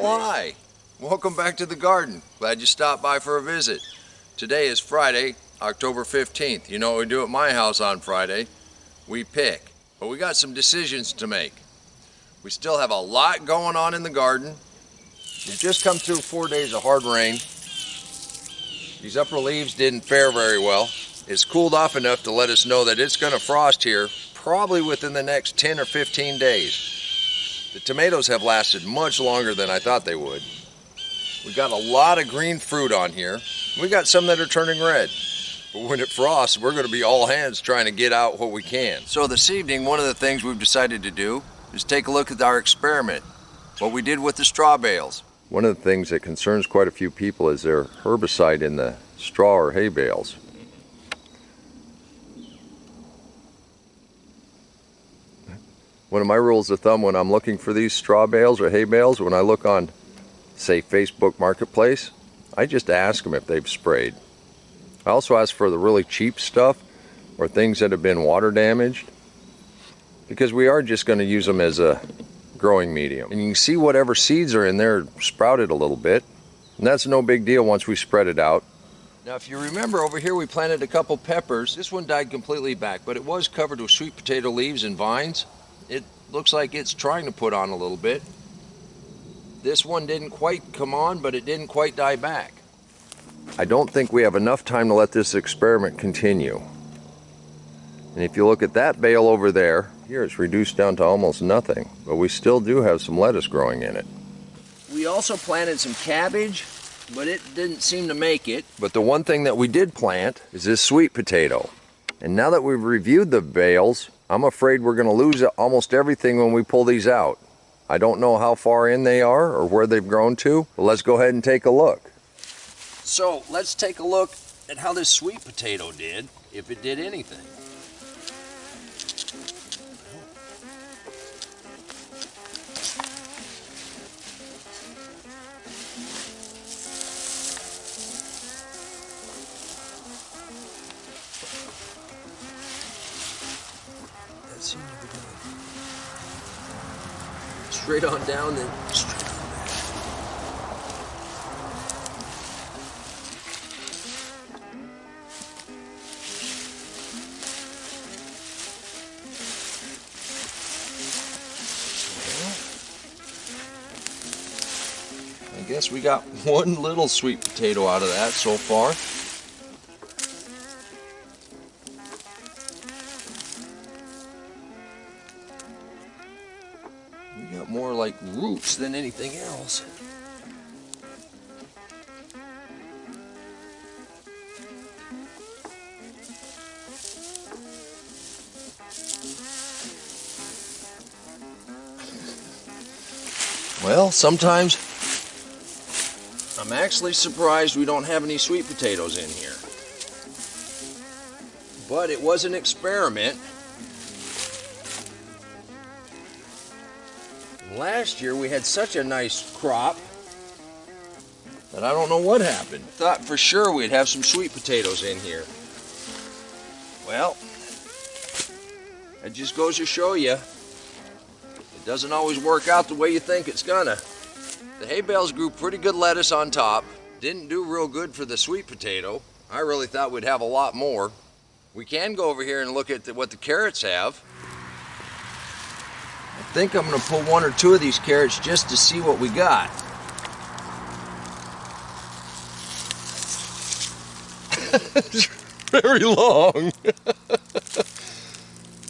Well, hi. Welcome back to the garden. Glad you stopped by for a visit. Today is Friday, October 15th. You know what we do at my house on Friday? We pick. But we got some decisions to make. We still have a lot going on in the garden. We've just come through 4 days of hard rain. These upper leaves didn't fare very well. It's cooled off enough to let us know that it's going to frost here probably within the next 10 or 15 days. The tomatoes have lasted much longer than I thought they would. We got a lot of green fruit on here. We got some that are turning red. But when it frosts, we're going to be all hands trying to get out what we can. So this evening, one of the things we've decided to do is take a look at our experiment, what we did with the straw bales. One of the things that concerns quite a few people is their herbicide in the straw or hay bales. One of my rules of thumb when I'm looking for these straw bales or hay bales, when I look on, say, Facebook Marketplace, I just ask them if they've sprayed. I also ask for the really cheap stuff or things that have been water damaged, because we are just going to use them as a growing medium. And you can see whatever seeds are in there sprouted a little bit, and that's no big deal once we spread it out. Now if you remember, over here we planted a couple peppers. This one died completely back, but it was covered with sweet potato leaves and vines. It looks like it's trying to put on a little bit. This one didn't quite come on, but it didn't quite die back. I don't think we have enough time to let this experiment continue. And if you look at that bale over there, here it's reduced down to almost nothing, but we still do have some lettuce growing in it. We also planted some cabbage, but it didn't seem to make it. But the one thing that we did plant is this sweet potato. And now that we've reviewed the bales, I'm afraid we're going to lose almost everything when we pull these out. I don't know how far in they are or where they've grown to, but let's go ahead and take a look. So let's take a look at how this sweet potato did, if it did anything. That seemed to be good. Straight on down, then straight on back. I guess we got one little sweet potato out of that so far. We got more like roots than anything else. Well, sometimes I'm actually surprised we don't have any sweet potatoes in here. But it was an experiment. Last year we had such a nice crop that I don't know what happened. Thought for sure we'd have some sweet potatoes in here. Well, it just goes to show you, it doesn't always work out the way you think it's gonna. The hay bales grew pretty good lettuce on top. Didn't do real good for the sweet potato. I really thought we'd have a lot more. We can go over here and look at what the carrots have. I think I'm going to pull one or two of these carrots just to see what we got. It's very long.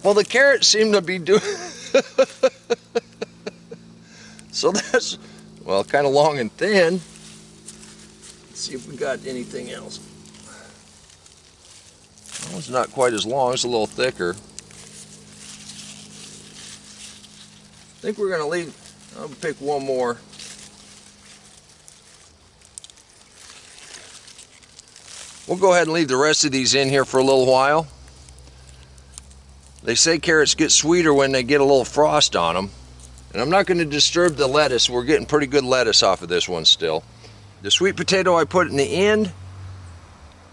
Well, the carrots seem to be doing... So that's... well, kind of long and thin. Let's see if we got anything else. Well, it's not quite as long, it's a little thicker. I think we're gonna leave, I'll pick one more. We'll go ahead and leave the rest of these in here for a little while. They say carrots get sweeter when they get a little frost on them. And I'm not going to disturb the lettuce. We're getting pretty good lettuce off of this one still. The sweet potato I put in the end,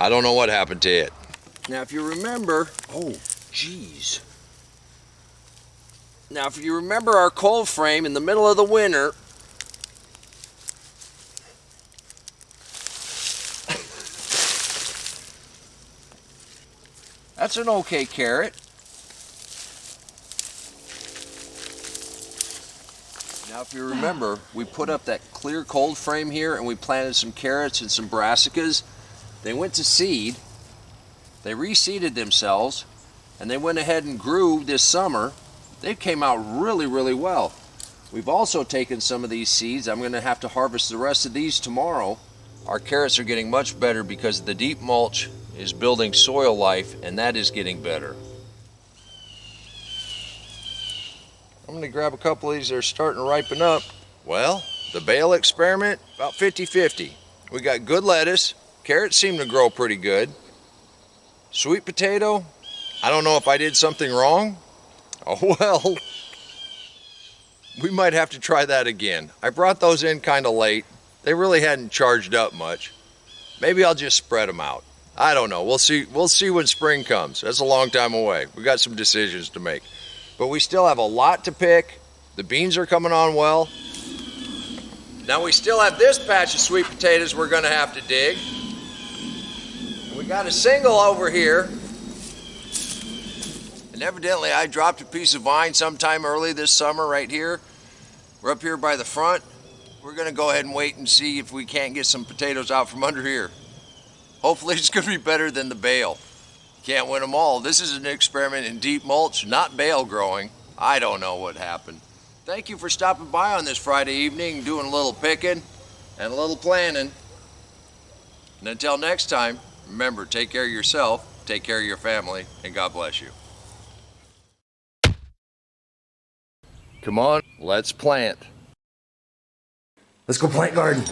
I don't know what happened to it. Now if you remember, oh geez. Now if you remember our cold frame in the middle of the winter, That's an okay carrot. Now if you remember, we put up that clear cold frame here and we planted some carrots and some brassicas. They went to seed, they reseeded themselves, and they went ahead and grew this summer. They came out really, really well. We've also taken some of these seeds. I'm going to have to harvest the rest of these tomorrow. Our carrots are getting much better because the deep mulch is building soil life, and that is getting better. I'm going to grab a couple of these that are starting to ripen up. Well, the Bale experiment, about 50-50. We got good lettuce. Carrots seem to grow pretty good. Sweet potato, I don't know if I did something wrong. Oh well, we might have to try that again. I brought those in kind of late. They really hadn't charged up much. Maybe I'll just spread them out. I don't know. We'll see when spring comes. That's a long time away. We got some decisions to make. But we still have a lot to pick. The beans are coming on well. Now we still have this patch of sweet potatoes we're going to have to dig. We got a single over here. And evidently I dropped a piece of vine sometime early this summer right here. We're up here by the front. We're going to go ahead and wait and see if we can't get some potatoes out from under here. Hopefully it's going to be better than the Bale. Can't win them all. This is an experiment in deep mulch, not Bale growing. I don't know what happened. Thank you for stopping by on this Friday evening, doing a little picking and a little planning. And until next time, remember, take care of yourself, take care of your family, and God bless you. Come on, let's plant. Let's go plant garden.